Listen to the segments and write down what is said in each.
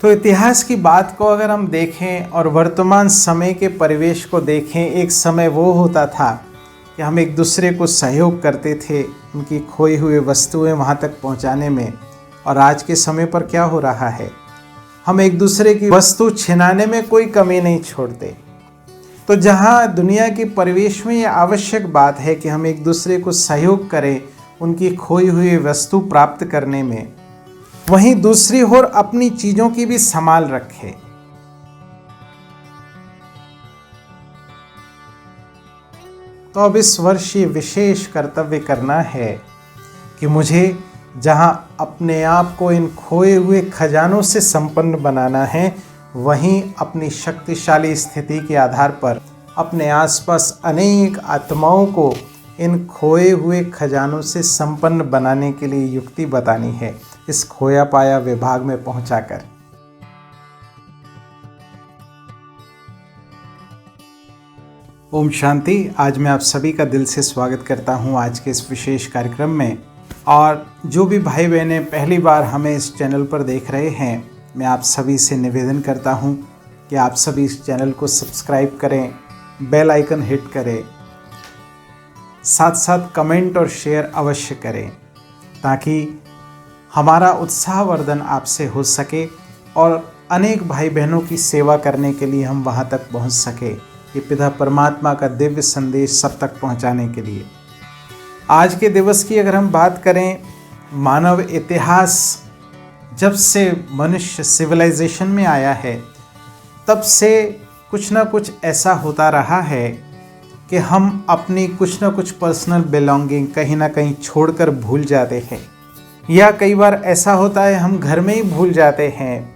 तो इतिहास की बात को अगर हम देखें और वर्तमान समय के परिवेश को देखें, एक समय वो होता था कि हम एक दूसरे को सहयोग करते थे उनकी खोई हुई वस्तुएं वहाँ तक पहुँचाने में। और आज के समय पर क्या हो रहा है, हम एक दूसरे की वस्तु छिनाने में कोई कमी नहीं छोड़ते। तो जहाँ दुनिया के परिवेश में ये आवश्यक बात है कि हम एक दूसरे को सहयोग करें उनकी खोई हुई वस्तु प्राप्त करने में, वहीं दूसरी ओर अपनी चीज़ों की भी संभाल रखें। तो अब इस वर्ष ये विशेष कर्तव्य करना है कि मुझे जहां अपने आप को इन खोए हुए खजानों से संपन्न बनाना है, वहीं अपनी शक्तिशाली स्थिति के आधार पर अपने आसपास अनेक आत्माओं को इन खोए हुए खजानों से संपन्न बनाने के लिए युक्ति बतानी है, इस खोया पाया विभाग में पहुंचाकर। ओम शांति। आज मैं आप सभी का दिल से स्वागत करता हूं आज के इस विशेष कार्यक्रम में। और जो भी भाई बहनें पहली बार हमें इस चैनल पर देख रहे हैं, मैं आप सभी से निवेदन करता हूं कि आप सभी इस चैनल को सब्सक्राइब करें, बेल आइकन हिट करें, साथ साथ कमेंट और शेयर अवश्य करें, ताकि हमारा उत्साहवर्धन आपसे हो सके और अनेक भाई बहनों की सेवा करने के लिए हम वहाँ तक पहुँच सके, ये पिता परमात्मा का दिव्य संदेश सब तक पहुँचाने के लिए। आज के दिवस की अगर हम बात करें, मानव इतिहास जब से मनुष्य सिविलाइजेशन में आया है, तब से कुछ ना कुछ ऐसा होता रहा है कि हम अपनी कुछ ना कुछ पर्सनल बिलोंगिंग कहीं ना कहीं छोड़कर भूल जाते हैं, या कई बार ऐसा होता है हम घर में ही भूल जाते हैं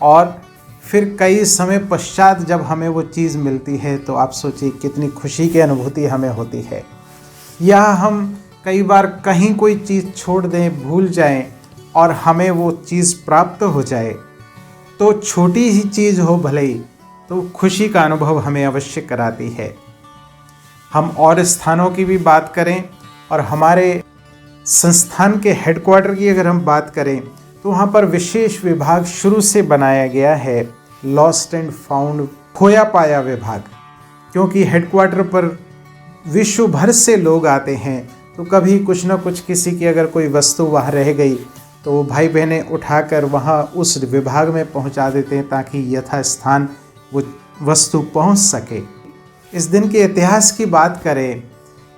और फिर कई समय पश्चात जब हमें वो चीज़ मिलती है तो आप सोचिए कितनी खुशी की अनुभूति हमें होती है। या हम कई बार कहीं कोई चीज़ छोड़ दें, भूल जाएं और हमें वो चीज़ प्राप्त हो जाए, तो छोटी ही चीज़ हो भले ही, तो खुशी का अनुभव हमें अवश्य कराती है। हम और स्थानों की भी बात करें और हमारे संस्थान के हेडक्वार्टर की अगर हम बात करें, तो वहाँ पर विशेष विभाग शुरू से बनाया गया है, लॉस्ट एंड फाउंड, खोया पाया विभाग। क्योंकि हेडक्वार्टर पर विश्व भर से लोग आते हैं, तो कभी कुछ न कुछ किसी की अगर कोई वस्तु वहाँ रह गई तो वो भाई बहनें उठाकर वहाँ उस विभाग में पहुँचा देते हैं, ताकि यथास्थान वो वस्तु पहुँच सके। इस दिन के इतिहास की बात करें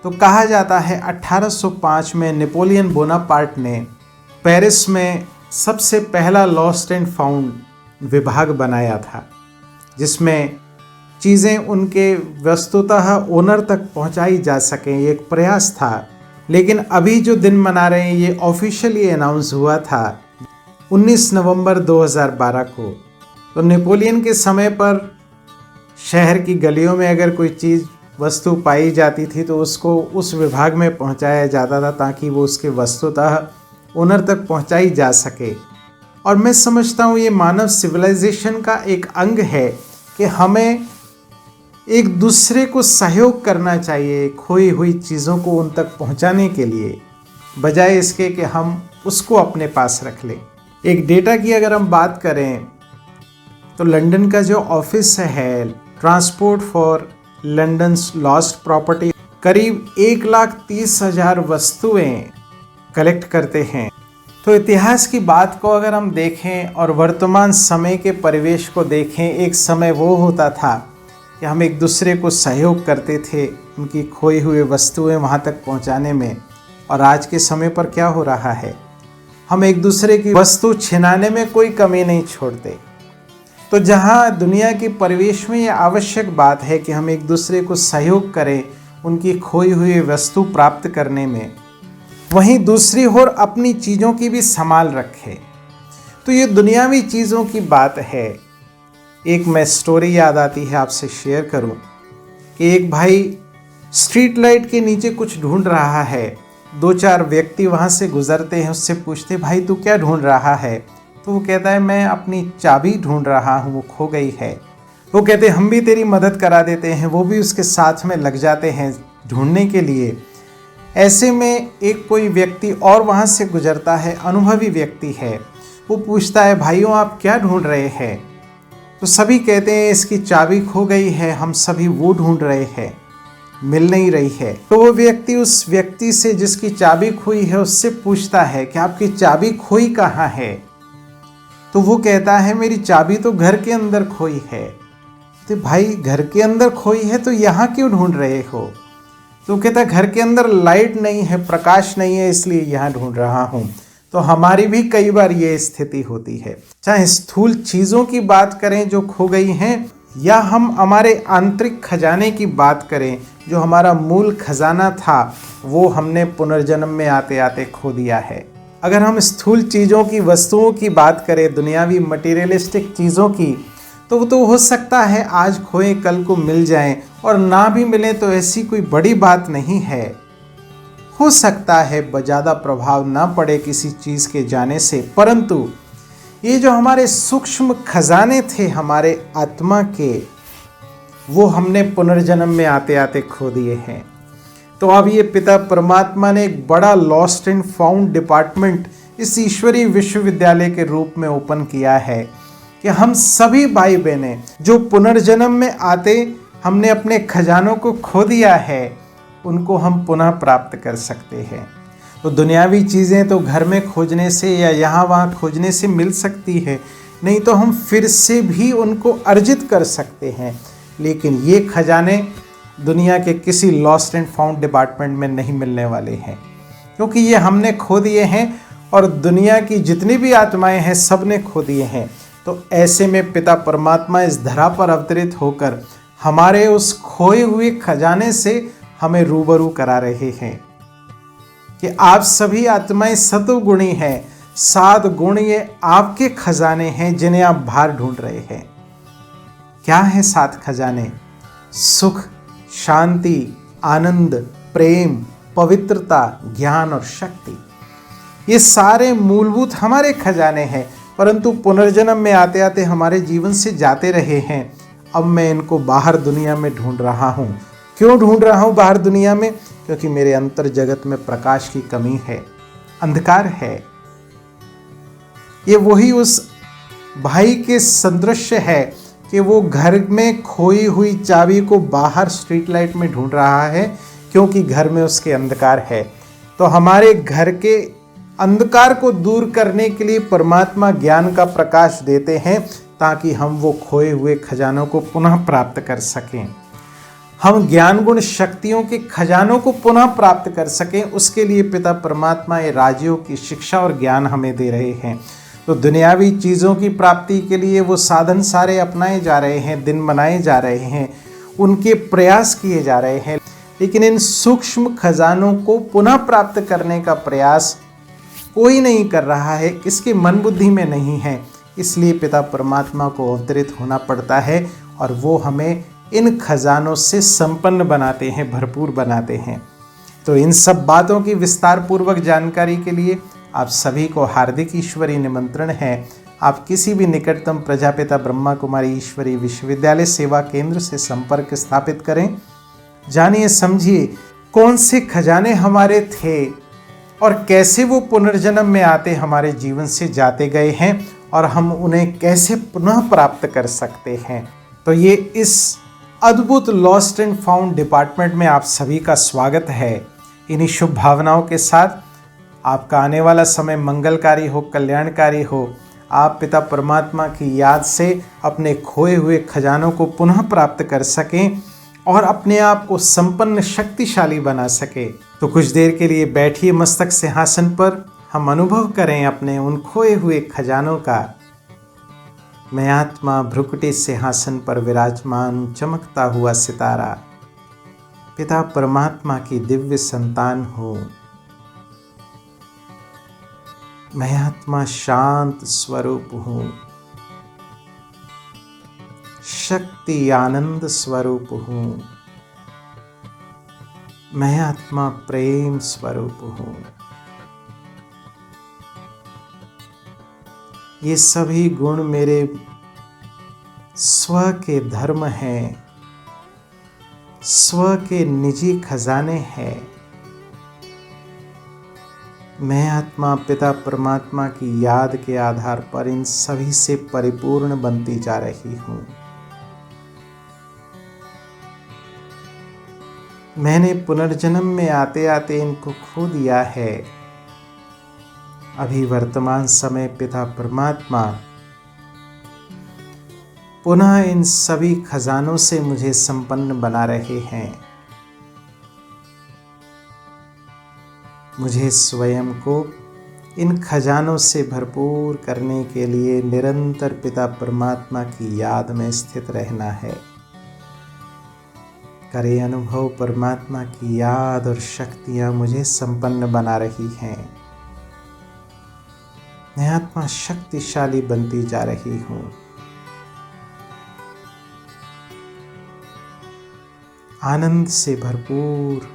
तो कहा जाता है 1805 में नेपोलियन बोनापार्ट ने पेरिस में सबसे पहला लॉस्ट एंड फाउंड विभाग बनाया था, जिसमें चीज़ें उनके वस्तुतः ओनर तक पहुंचाई जा सकें, ये एक प्रयास था। लेकिन अभी जो दिन मना रहे हैं, ये ऑफिशियली अनाउंस हुआ था 19 नवंबर 2012 को। तो नेपोलियन के समय पर शहर की गलियों में अगर कोई चीज़ वस्तु पाई जाती थी तो उसको उस विभाग में पहुंचाया जाता था, ताकि वो उसके वस्तुतः ओनर तक पहुंचाई जा सके। और मैं समझता हूँ ये मानव सिविलाइजेशन का एक अंग है कि हमें एक दूसरे को सहयोग करना चाहिए खोई हुई चीज़ों को उन तक पहुंचाने के लिए, बजाय इसके कि हम उसको अपने पास रख लें। एक डेटा की अगर हम बात करें तो लंदन का जो ऑफिस है, ट्रांसपोर्ट फॉर लंदन्स लॉस्ट प्रॉपर्टी, करीब 1,30,000 वस्तुएं कलेक्ट करते हैं। तो इतिहास की बात को अगर हम देखें और वर्तमान समय के परिवेश को देखें, एक समय वो होता था कि हम एक दूसरे को सहयोग करते थे उनकी खोई हुई वस्तुएं वहाँ तक पहुँचाने में। और आज के समय पर क्या हो रहा है, हम एक दूसरे की वस्तु छिनाने में कोई कमी नहीं छोड़ते। तो जहाँ दुनिया के परिवेश में ये आवश्यक बात है कि हम एक दूसरे को सहयोग करें उनकी खोई हुई वस्तु प्राप्त करने में, वहीं दूसरी ओर अपनी चीज़ों की भी संभाल रखें। तो ये दुनियावी चीज़ों की बात है। एक मैं स्टोरी याद आती है आपसे शेयर करूं कि एक भाई स्ट्रीट लाइट के नीचे कुछ ढूंढ रहा है। 2-4 व्यक्ति वहाँ से गुजरते हैं, उससे पूछते भाई तू क्या ढूंढ रहा है? तो वो कहता है मैं अपनी चाबी ढूंढ रहा हूँ, वो खो गई है। वो कहते हम भी तेरी मदद करा देते हैं। वो भी उसके साथ में लग जाते हैं ढूंढने के लिए। ऐसे में एक कोई व्यक्ति और वहाँ से गुजरता है, अनुभवी व्यक्ति है। वो पूछता है, भाइयों आप क्या ढूंढ रहे हैं? तो सभी कहते हैं इसकी चाबी खो गई है, हम सभी वो ढूंढ रहे हैं, मिल नहीं रही है। तो वो व्यक्ति उस व्यक्ति से जिसकी चाबी खोई है उससे पूछता है कि आपकी चाबी खोई कहाँ है? तो वो कहता है मेरी चाबी तो घर के अंदर खोई है। तो भाई घर के अंदर खोई है तो यहाँ क्यों ढूंढ रहे हो? तो कहता है घर के अंदर लाइट नहीं है, प्रकाश नहीं है, इसलिए यहाँ ढूंढ रहा हूँ। तो हमारी भी कई बार ये स्थिति होती है, चाहे स्थूल चीज़ों की बात करें जो खो गई हैं, या हम हमारे आंतरिक खजाने की बात करें, जो हमारा मूल खजाना था वो हमने पुनर्जन्म में आते आते खो दिया है। अगर हम स्थूल चीज़ों की, वस्तुओं की बात करें, दुनियावी मटेरियलिस्टिक चीज़ों की, तो हो सकता है आज खोए कल को मिल जाएं, और ना भी मिले तो ऐसी कोई बड़ी बात नहीं है। हो सकता है ज़्यादा प्रभाव ना पड़े किसी चीज़ के जाने से, परंतु ये जो हमारे सूक्ष्म खजाने थे हमारे आत्मा के, वो हमने पुनर्जन्म में आते आते खो दिए हैं। तो अब ये पिता परमात्मा ने एक बड़ा लॉस्ट एंड फाउंड डिपार्टमेंट इस ईश्वरीय विश्वविद्यालय के रूप में ओपन किया है कि हम सभी भाई बहनें जो पुनर्जन्म में आते हमने अपने खजानों को खो दिया है, उनको हम पुनः प्राप्त कर सकते हैं। तो दुनियावी चीज़ें तो घर में खोजने से या यहाँ वहाँ खोजने से मिल सकती है, नहीं तो हम फिर से भी उनको अर्जित कर सकते हैं। लेकिन ये खजाने दुनिया के किसी लॉस्ट एंड फाउंड डिपार्टमेंट में नहीं मिलने वाले हैं, क्योंकि ये हमने खो दिए हैं और दुनिया की जितनी भी आत्माएं हैं सब ने खो दिए हैं। तो ऐसे में पिता परमात्मा इस धरा पर अवतरित होकर हमारे उस खोए हुए खजाने से हमें रूबरू करा रहे हैं कि आप सभी आत्माएं सतोगुणी हैं, 7 गुण ये आपके खजाने हैं जिन्हें आप बाहर ढूंढ रहे हैं। क्या है 7 खजाने? सुख, शांति, आनंद, प्रेम, पवित्रता, ज्ञान और शक्ति। ये सारे मूलभूत हमारे खजाने हैं, परंतु पुनर्जन्म में आते आते हमारे जीवन से जाते रहे हैं। अब मैं इनको बाहर दुनिया में ढूंढ रहा हूँ। क्यों ढूंढ रहा हूँ बाहर दुनिया में? क्योंकि मेरे अंतर जगत में प्रकाश की कमी है, अंधकार है। ये वही उस भाई के सदृश्य है कि वो घर में खोई हुई चाबी को बाहर स्ट्रीट लाइट में ढूंढ रहा है, क्योंकि घर में उसके अंधकार है। तो हमारे घर के अंधकार को दूर करने के लिए परमात्मा ज्ञान का प्रकाश देते हैं, ताकि हम वो खोए हुए खजानों को पुनः प्राप्त कर सकें, हम ज्ञान गुण शक्तियों के खजानों को पुनः प्राप्त कर सकें। उसके लिए पिता परमात्मा ये राजयोग की शिक्षा और ज्ञान हमें दे रहे हैं। तो दुनियावी चीज़ों की प्राप्ति के लिए वो साधन सारे अपनाए जा रहे हैं, दिन बनाए जा रहे हैं, उनके प्रयास किए जा रहे हैं, लेकिन इन सूक्ष्म खजानों को पुनः प्राप्त करने का प्रयास कोई नहीं कर रहा है, इसके मन बुद्धि में नहीं है। इसलिए पिता परमात्मा को अवतरित होना पड़ता है और वो हमें इन खजानों से संपन्न बनाते हैं, भरपूर बनाते हैं। तो इन सब बातों की विस्तार पूर्वक जानकारी के लिए आप सभी को हार्दिक ईश्वरीय निमंत्रण है। आप किसी भी निकटतम प्रजापिता ब्रह्मा कुमारी ईश्वरीय विश्वविद्यालय सेवा केंद्र से संपर्क स्थापित करें। जानिए समझिए कौन से खजाने हमारे थे और कैसे वो पुनर्जन्म में आते हमारे जीवन से जाते गए हैं और हम उन्हें कैसे पुनः प्राप्त कर सकते हैं। तो ये इस अद्भुत लॉस्ट एंड फाउंड डिपार्टमेंट में आप सभी का स्वागत है। इन्हीं शुभ भावनाओं के साथ आपका आने वाला समय मंगलकारी हो, कल्याणकारी हो। आप पिता परमात्मा की याद से अपने खोए हुए खजानों को पुनः प्राप्त कर सकें और अपने आप को संपन्न शक्तिशाली बना सके। तो कुछ देर के लिए बैठिए मस्तक सिंहासन पर, हम अनुभव करें अपने उन खोए हुए खजानों का। मैं आत्मा भ्रुकुटी सिंहासन पर विराजमान चमकता हुआ सितारा पिता परमात्मा की दिव्य संतान हूँ। मैं आत्मा शांत स्वरूप हूँ, शक्ति आनंद स्वरूप हूँ। मैं आत्मा प्रेम स्वरूप हूँ। ये सभी गुण मेरे स्व के धर्म हैं, स्व के निजी खजाने हैं। मैं आत्मा पिता परमात्मा की याद के आधार पर इन सभी से परिपूर्ण बनती जा रही हूँ। मैंने पुनर्जन्म में आते आते इनको खो दिया है। अभी वर्तमान समय पिता परमात्मा पुनः इन सभी खजानों से मुझे संपन्न बना रहे हैं। मुझे स्वयं को इन खजानों से भरपूर करने के लिए निरंतर पिता परमात्मा की याद में स्थित रहना है। करे अनुभव परमात्मा की याद और शक्तियाँ मुझे संपन्न बना रही हैं। मैं आत्मा शक्तिशाली बनती जा रही हूँ। आनंद से भरपूर,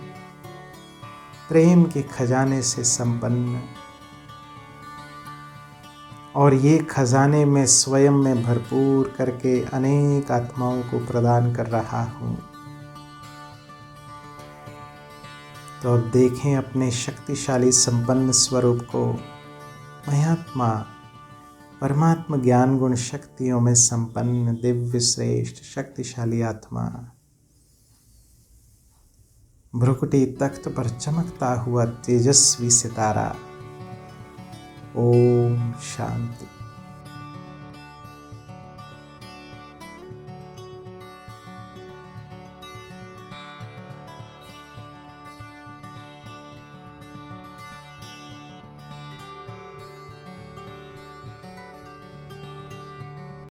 प्रेम के खजाने से संपन्न, और ये खजाने मैं स्वयं में भरपूर करके अनेक आत्माओं को प्रदान कर रहा हूँ। तो अब देखें अपने शक्तिशाली संपन्न स्वरूप को। मैं आत्मा परमात्मा ज्ञान गुण शक्तियों में संपन्न दिव्य श्रेष्ठ शक्तिशाली आत्मा, भ्रुकुटी तख्त पर चमकता हुआ तेजस्वी सितारा। ओम शांति।